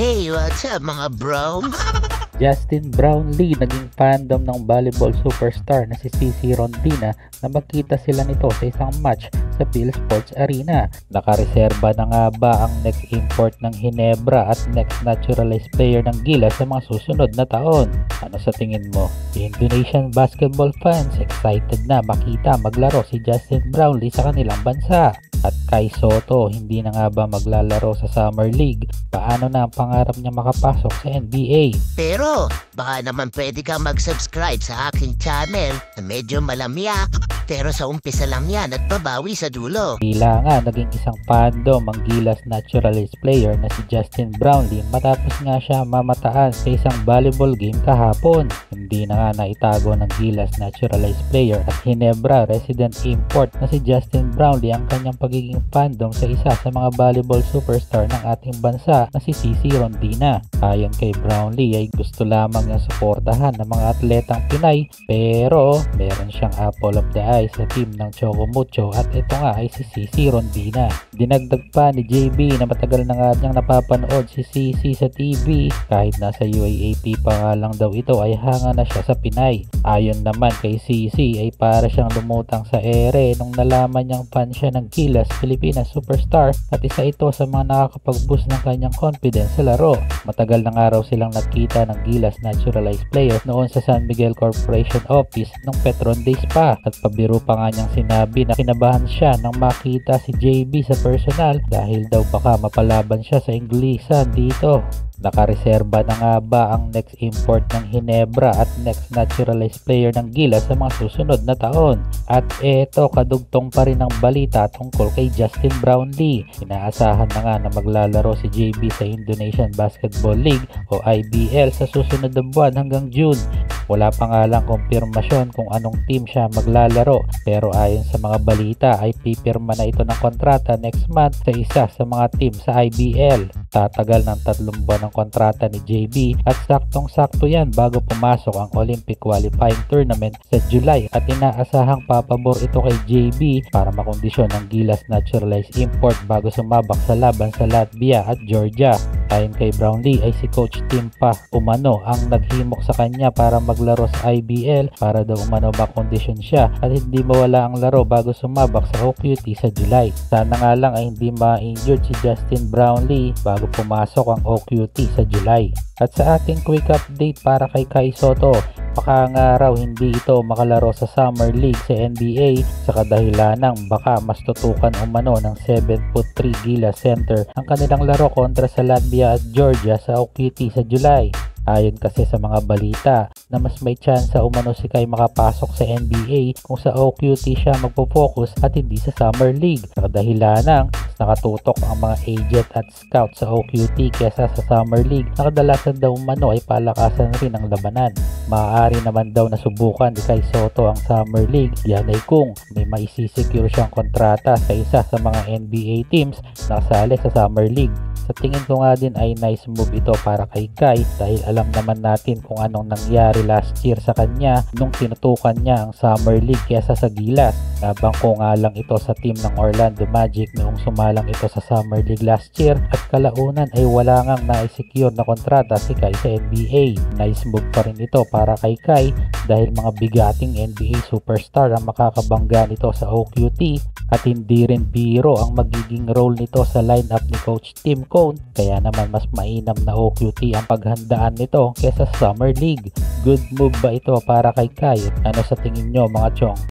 Hey, what's up mga bro? Justin Brownlee naging fandom ng volleyball superstar na si CC Rondina na magkita sila nito sa isang match sa Phil Sports Arena. Nakareserba na nga ba ang next import ng Ginebra at next naturalized player ng Gilas sa mga susunod na taon? Ano sa tingin mo? Indonesian basketball fans excited na makita maglaro si Justin Brownlee sa kanilang bansa. At Kai Sotto, hindi na nga ba maglalaro sa Summer League? Paano na ang pangarap niya makapasok sa NBA? Pero baka naman pwede kang mag-subscribe sa aking channel na medyo malamyak. Pero sa umpisa lang yan at babawi sa dulo. Tila nga naging isang fandom ang Gilas naturalized player na si Justin Brownlee matapos nga siya mamataan sa isang volleyball game kahapon. Hindi na nga naitago ng Gilas naturalized player at Ginebra resident import na si Justin Brownlee ang kanyang pagiging fandom sa isa sa mga volleyball superstar ng ating bansa na si CC Rondina. Ayon kay Brownlee ay gusto lamang niyang suportahan ng mga atletang Pinay pero meron siyang apple of the eye sa team ng Choco Mucho at ito nga ay si CC Rondina. Dinagdag pa ni JB na matagal na nga niyang napapanood si CC sa TV kahit nasa UAAP pa nga lang daw ito ay hanga na siya sa Pinay. Ayon naman kay CC ay para siyang lumutang sa ere nung nalaman niyang fan siya ng Gilas Pilipinas superstar at isa ito sa mga nakakapag-boost ng kanyang confidence sa laro. Matagal na nga raw silang nakita ng Gilas naturalized player noon sa San Miguel Corporation Office nung Petron Days pa at pabiro pa nga niyang sinabi na kinabahan siya nang makita si JB sa personal dahil daw baka mapalaban siya sa Inglisan dito. Nakareserba na nga ba ang next import ng Ginebra at next naturalized player ng Gilas sa mga susunod na taon? At eto, kadugtong pa rin ang balita tungkol kay Justin Brownlee. Inaasahan na nga na maglalaro si JB sa Indonesian Basketball League o IBL sa susunod na buwan hanggang June. Wala pa nga lang kumpirmasyon kung anong team siya maglalaro pero ayon sa mga balita ay pipirma na ito ng kontrata next month sa isa sa mga team sa IBL. Tatagal ng 3 buwan ang kontrata ni JB at saktong-sakto yan bago pumasok ang Olympic qualifying tournament sa July at inaasahang papabor ito kay JB para makondisyon ng Gilas naturalized import bago sumabak sa laban sa Latvia at Georgia. Ayon kay Brownlee ay si Coach Tim pa umano ang naghimok sa kanya para maglaro sa IBL para daw umano makondisyon siya at hindi mawala ang laro bago sumabak sa OQT sa July. Sana nga lang ay hindi ma-injured si Justin Brownlee bago pumasok ang OQT sa July. At sa ating quick update para kay Kai Sotto, baka nga raw hindi ito makalaro sa Summer League sa NBA sa kadahilanang baka mas tutukan umano ng 7'3" Gilas center ang kanilang laro kontra sa Latvia at Georgia sa OQT sa July. Ayon kasi sa mga balita na mas may tsansa umano si Kai makapasok sa NBA kung sa OQT siya magpo-focus at hindi sa Summer League. Sa kadahilanang nakatutok ang mga agent at scout sa OQT kesa sa Summer League na kadalasan daw umano ay palakasan rin ang labanan. Maaari naman daw na subukan ni Kai Sotto ang Summer League yan ay kung may maisisecure siyang kontrata sa isa sa mga NBA teams na kasali sa Summer League. Sa tingin ko nga din ay nice move ito para kay Kai dahil alam naman natin kung anong nangyari last year sa kanya nung tinutukan niya ang Summer League kesa sa Gilas. Nabangko nga lang ito sa team ng Orlando Magic noong sumalang ito sa Summer League last year at kalaunan ay wala ngang na-secure na kontrata si Kai sa NBA. Nice move pa rin ito para kay Kai dahil mga bigating NBA superstar ang makakabangga nito sa OQT at hindi rin biro ang magiging role nito sa lineup ni Coach Tim Cone kaya naman mas mainam na OQT ang paghandaan nito kesa sa Summer League. Good move ba ito para kay Kai? Ano sa tingin nyo mga chong?